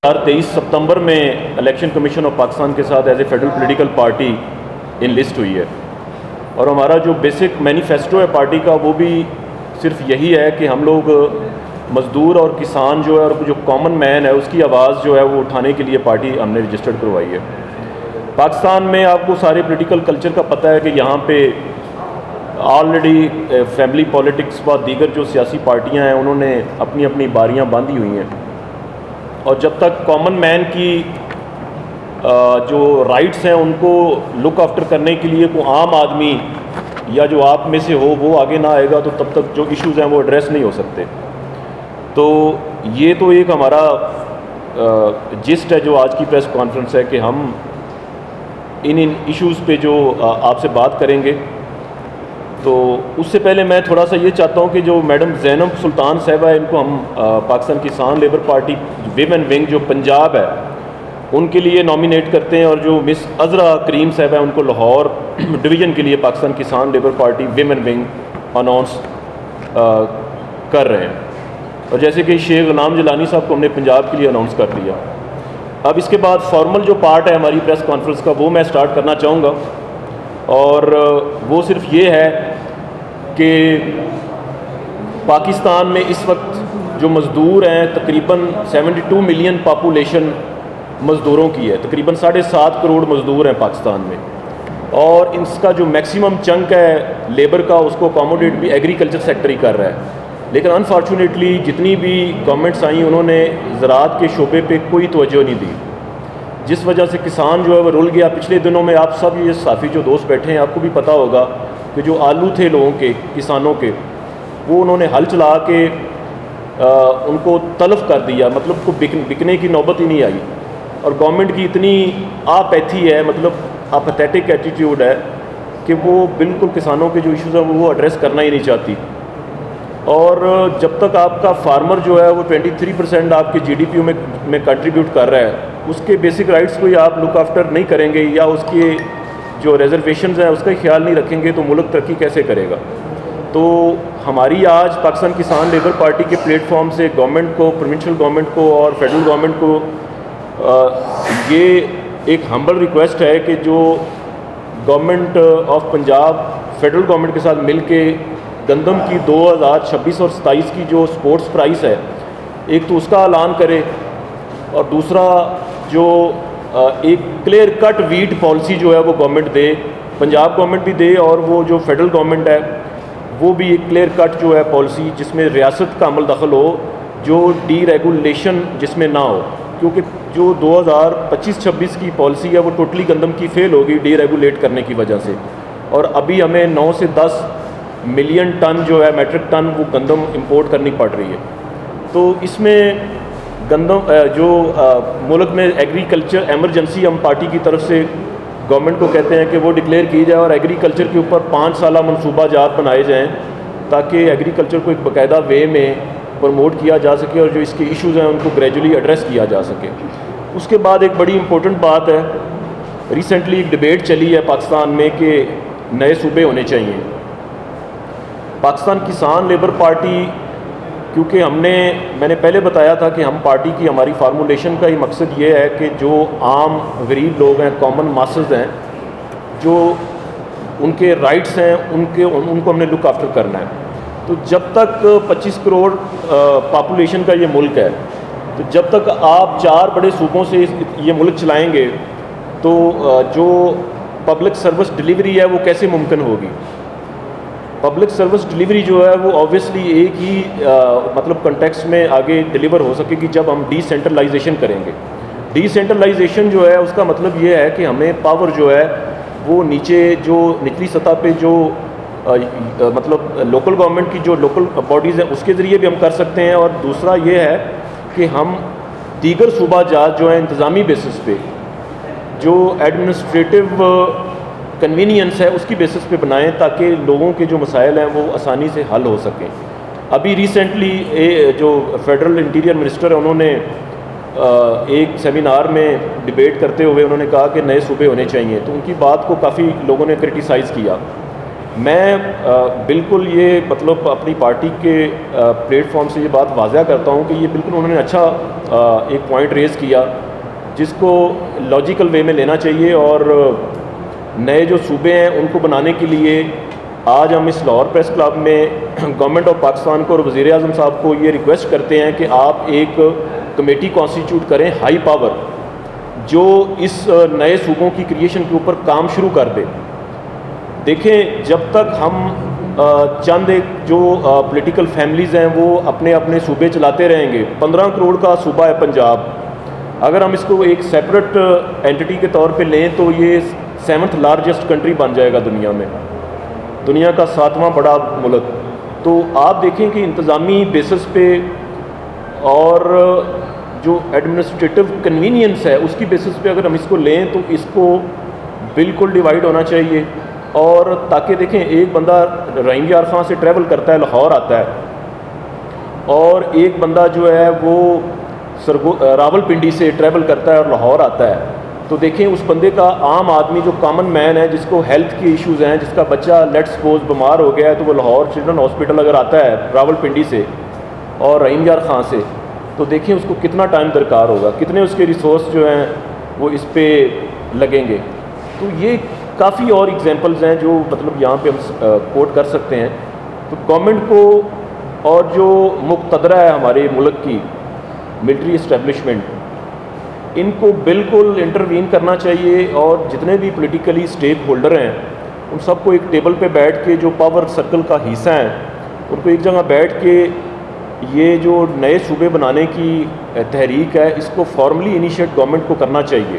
23 सितंबर में election commission of Pakistan के साथ as a federal political party enlist हुई है और हमारा जो बेसिक मैनिफेस्टो है पार्टी का वो भी सिर्फ यही है कि हम लोग मज़दूर और किसान जो है और जो कॉमन मैन है उसकी आवाज़ जो है वो उठाने के लिए पार्टी हमने रजिस्टर्ड करवाई है। पाकिस्तान में आपको सारे पॉलिटिकल कल्चर का पता है कि यहाँ पे ऑलरेडी फैमिली पॉलिटिक्स व दीगर जो सियासी पार्टियाँ हैं उन्होंने अपनी अपनी बारियाँ बांधी हुई हैं और जब तक कॉमन मैन की जो राइट्स हैं उनको लुक आफ्टर करने के लिए कोई आम आदमी या जो आप में से हो वो आगे ना आएगा तो तब तक जो इश्यूज़ हैं वो एड्रेस नहीं हो सकते। तो ये तो एक हमारा जिस्ट है जो आज की प्रेस कॉन्फ्रेंस है कि हम इन इश्यूज़ पे जो आपसे बात करेंगे। तो उससे पहले मैं थोड़ा सा ये चाहता हूँ कि जो मैडम ज़ैनब सुल्तान साहिबा है इनको हम पाकिस्तान किसान लेबर पार्टी विमेन विंग जो पंजाब है उनके लिए नॉमिनेट करते हैं और जो मिस अज़रा करीम साहिबा है उनको लाहौर डिवीज़न के लिए पाकिस्तान किसान labour party women wing announce कर रहे हैं और जैसे कि शेख गुलाम जलानी साहब को हमने पंजाब के लिए अनाउंस कर दिया। अब इसके बाद फॉर्मल जो पार्ट है हमारी प्रेस कॉन्फ्रेंस का वो मैं स्टार्ट करना चाहूँगा और वो सिर्फ ये है कि पाकिस्तान में इस वक्त जो मज़दूर हैं तकरीबन 72 मिलियन पॉपुलेशन मज़दूरों की है, तकरीबन 7.5 करोड़ मज़दूर हैं पाकिस्तान में और इसका जो मैक्सिमम चंक है लेबर का उसको अकोमोडेट भी एग्रीकल्चर सेक्टर ही कर रहा है। लेकिन अनफॉर्चुनेटली जितनी भी गवर्नमेंट्स आई उन्होंने ज़राअत के शोबे पे कोई तवज्जो नहीं दी, जिस वजह से किसान जो है वो रुल गया। पिछले दिनों में आप सब ये साफ़ी जो दोस्त बैठे हैं आपको भी पता होगा कि जो आलू थे लोगों के किसानों के वो उन्होंने हल चला के उनको तलफ कर दिया, मतलब को बिकने की नौबत ही नहीं आई और गवर्नमेंट की इतनी आपैथी है, मतलब अपैथेटिक एटीट्यूड है कि वो बिल्कुल किसानों के जो इश्यूज़ हैं वो एड्रेस करना ही नहीं चाहती। और जब तक आपका फार्मर जो है वो 23% आपके जीडीपी में कंट्रीब्यूट कर रहा है उसके बेसिक राइट्स को ही आप लुक आफ्टर नहीं करेंगे या उसके जो रिजर्वेशंस हैं उसका ख्याल नहीं रखेंगे तो मुल्क तरक्की कैसे करेगा। तो हमारी आज पाकिस्तान किसान लेबर पार्टी के प्लेटफॉर्म से गवर्नमेंट को, प्रोविंशियल गवर्नमेंट को और फेडरल गवर्नमेंट को ये एक हम्बल रिक्वेस्ट है कि जो government of Punjab federal government के साथ मिल के गंदम की 2026 और 27 की जो स्पोर्ट्स प्राइस है एक तो उसका ऐलान करे और दूसरा जो एक क्लियर कट वीट पॉलिसी जो है वो गवर्नमेंट दे, पंजाब गवर्नमेंट भी दे और वो जो फेडरल गवर्नमेंट है वो भी एक क्लियर कट जो है पॉलिसी जिसमें रियासत का अमल दखल हो, जो डीरेगुलेशन जिसमें ना हो, क्योंकि जो 2025-26 की पॉलिसी है वो टोटली गंदम की फेल होगी डीरेगुलेट करने की वजह से और अभी हमें 9 से 10 मिलियन टन जो है मैट्रिक टन वो गंदम इंपोर्ट करनी पड़ रही है। तो इसमें गंदम जो मुल्क में एग्रीकल्चर एमरजेंसी हम पार्टी की तरफ से गवर्नमेंट को कहते हैं कि वो डिक्लेयर की जाए और एग्रीकल्चर के ऊपर 5 साला मनसूबा जात बनाए जाएँ ताकि एग्रीकल्चर को एक बाकायदा वे में प्रमोट किया जा सके और जो इसके इश्यूज़ हैं उनको ग्रेजुअली एड्रेस किया जा सके। उसके बाद एक बड़ी इंपॉर्टेंट बात है, रिसेंटली एक डिबेट चली है पाकिस्तान में कि नए सूबे होने चाहिए। पाकिस्तान किसान लेबर पार्टी, क्योंकि मैंने पहले बताया था कि हम पार्टी की हमारी फार्मूलेशन का ही मकसद ये है कि जो आम गरीब लोग हैं, कॉमन मासेस हैं, जो उनके राइट्स हैं उनको हमने लुक आफ्टर करना है। तो जब तक 25 करोड़ पॉपुलेशन का ये मुल्क है तो जब तक आप 4 बड़े सूबों से ये मुल्क चलाएंगे तो जो पब्लिक सर्विस डिलीवरी है वो कैसे मुमकिन होगी। पब्लिक सर्विस डिलीवरी जो है वो ऑब्वियसली एक ही मतलब कंटेक्स्ट में आगे डिलीवर हो सकेगी जब हम डिसेंट्रलाइजेशन करेंगे। डिसेंट्रलाइजेशन जो है उसका मतलब ये है कि हमें पावर जो है वो निचली सतह पे जो मतलब लोकल गवर्नमेंट की जो लोकल बॉडीज़ हैं उसके ज़रिए भी हम कर सकते हैं और दूसरा ये है कि हम दीगर सूबा जात जो है इंतज़ामी बेसिस पे जो एडमिनिस्ट्रेटिव कन्वीनियंस है उसकी बेसिस पे बनाएं ताकि लोगों के जो मसाइल हैं वो आसानी से हल हो सकें। अभी रिसेंटली जो फेडरल इंटीरियर मिनिस्टर है उन्होंने एक सेमिनार में डिबेट करते हुए उन्होंने कहा कि नए सूबे होने चाहिए, तो उनकी बात को काफ़ी लोगों ने क्रिटिसाइज़ किया। میں بالکل یہ مطلب اپنی پارٹی کے پلیٹ فارم سے یہ بات واضح کرتا ہوں کہ یہ بالکل انہوں نے اچھا ایک پوائنٹ ریز کیا جس کو لاجیکل وے میں لینا چاہیے، اور نئے جو صوبے ہیں ان کو بنانے کے لیے آج ہم اس لاہور پریس کلب میں گورنمنٹ آف پاکستان کو اور وزیر اعظم صاحب کو یہ ریکویسٹ کرتے ہیں کہ آپ ایک کمیٹی کانسٹیٹیوٹ کریں ہائی پاور، جو اس نئے صوبوں کی کریشن کے اوپر کام شروع کر دے۔ دیکھیں جب تک ہم چند ایک جو پولیٹیکل فیملیز ہیں وہ اپنے اپنے صوبے چلاتے رہیں گے، 15 کروڑ کا صوبہ ہے پنجاب، اگر ہم اس کو ایک سیپریٹ اینٹی کے طور پہ لیں تو یہ 7th لارجسٹ کنٹری بن جائے گا دنیا میں، دنیا کا 7واں بڑا ملک۔ تو آپ دیکھیں کہ انتظامی بیسس پہ اور جو ایڈمنسٹریٹو کنوینئنس ہے اس کی بیسس پہ اگر ہم اس کو لیں تو اس کو بالکل ڈیوائیڈ ہونا چاہیے، اور تاکہ دیکھیں ایک بندہ رحیم یار خان سے ٹریول کرتا ہے لاہور آتا ہے، اور ایک بندہ جو ہے وہ راول پنڈی سے ٹریول کرتا ہے اور لاہور آتا ہے، تو دیکھیں اس بندے کا عام آدمی جو کامن مین ہے جس کو ہیلتھ کے ایشوز ہیں، جس کا بچہ لیٹ سپوز بیمار ہو گیا ہے، تو وہ لاہور چلڈرن ہاسپٹل اگر آتا ہے راول پنڈی سے اور رحیم یار خان سے، تو دیکھیں اس کو کتنا ٹائم درکار ہوگا، کتنے اس کے ریسورس جو ہیں وہ اس پہ لگیں گے۔ تو یہ کافی اور ایگزامپلز ہیں جو مطلب یہاں پہ ہم کوٹ کر سکتے ہیں۔ تو گورنمنٹ کو اور جو مقتدرہ ہے ہمارے ملک کی ملٹری اسٹیبلشمنٹ، ان کو بالکل انٹروین کرنا چاہیے، اور جتنے بھی پولیٹیکلی اسٹیک ہولڈر ہیں ان سب کو ایک ٹیبل پہ بیٹھ کے جو پاور سرکل کا حصہ ہیں ان کو ایک جگہ بیٹھ کے یہ جو نئے صوبے بنانے کی تحریک ہے اس کو فارملی انیشیٹ گورنمنٹ کو کرنا چاہیے،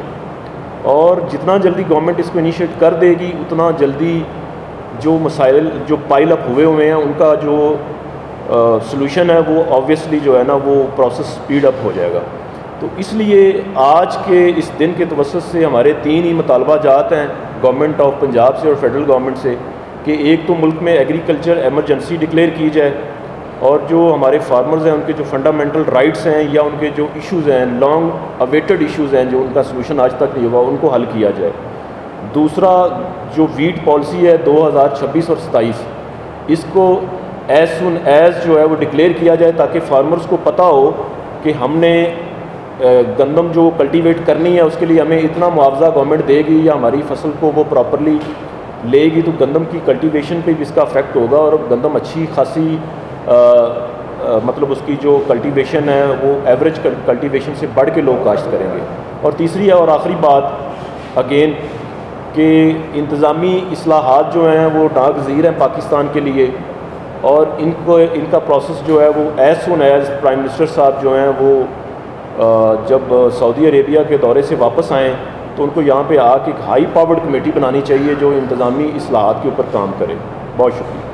اور جتنا جلدی گورنمنٹ اس کو انیشیٹ کر دے گی اتنا جلدی جو مسائل جو پائل اپ ہوئے ہیں ان کا جو سلوشن ہے وہ آبویسلی جو ہے نا وہ پروسیس سپیڈ اپ ہو جائے گا۔ تو اس لیے آج کے اس دن کے توسط سے ہمارے 3 ہی مطالبہ جات ہیں گورنمنٹ آف پنجاب سے اور فیڈرل گورنمنٹ سے، کہ ایک تو ملک میں ایگریکلچر ایمرجنسی ڈکلیئر کی جائے، اور جو ہمارے فارمرز ہیں ان کے جو فنڈامنٹل رائٹس ہیں یا ان کے جو ایشوز ہیں لانگ اویٹڈ ایشوز ہیں جو ان کا سلوشن آج تک نہیں ہوا ان کو حل کیا جائے۔ دوسرا جو ویٹ پالیسی ہے 2026 اور 27 اس کو ایز سون ایز جو ہے وہ ڈکلیئر کیا جائے، تاکہ فارمرز کو پتہ ہو کہ ہم نے گندم جو کلٹیویٹ کرنی ہے اس کے لیے ہمیں اتنا معاوضہ گورنمنٹ دے گی، یا ہماری فصل کو وہ پراپرلی لے گی تو گندم کی کلٹیویشن پہ بھی اس کا افیکٹ ہوگا، اور گندم اچھی خاصی مطلب اس کی جو کلٹیویشن ہے وہ ایوریج کلٹیویشن سے بڑھ کے لوگ کاشت کریں گے۔ اور تیسری اور آخری بات اگین کہ انتظامی اصلاحات جو ہیں وہ ناگزیر ہیں پاکستان کے لیے، اور ان کا پروسیس جو ہے وہ as soon as prime minister صاحب جو ہیں وہ جب سعودی عربیہ کے دورے سے واپس آئیں تو ان کو یہاں پہ آ کے ایک ہائی پاورڈ کمیٹی بنانی چاہیے جو انتظامی اصلاحات کے اوپر کام کرے۔ بہت شکریہ۔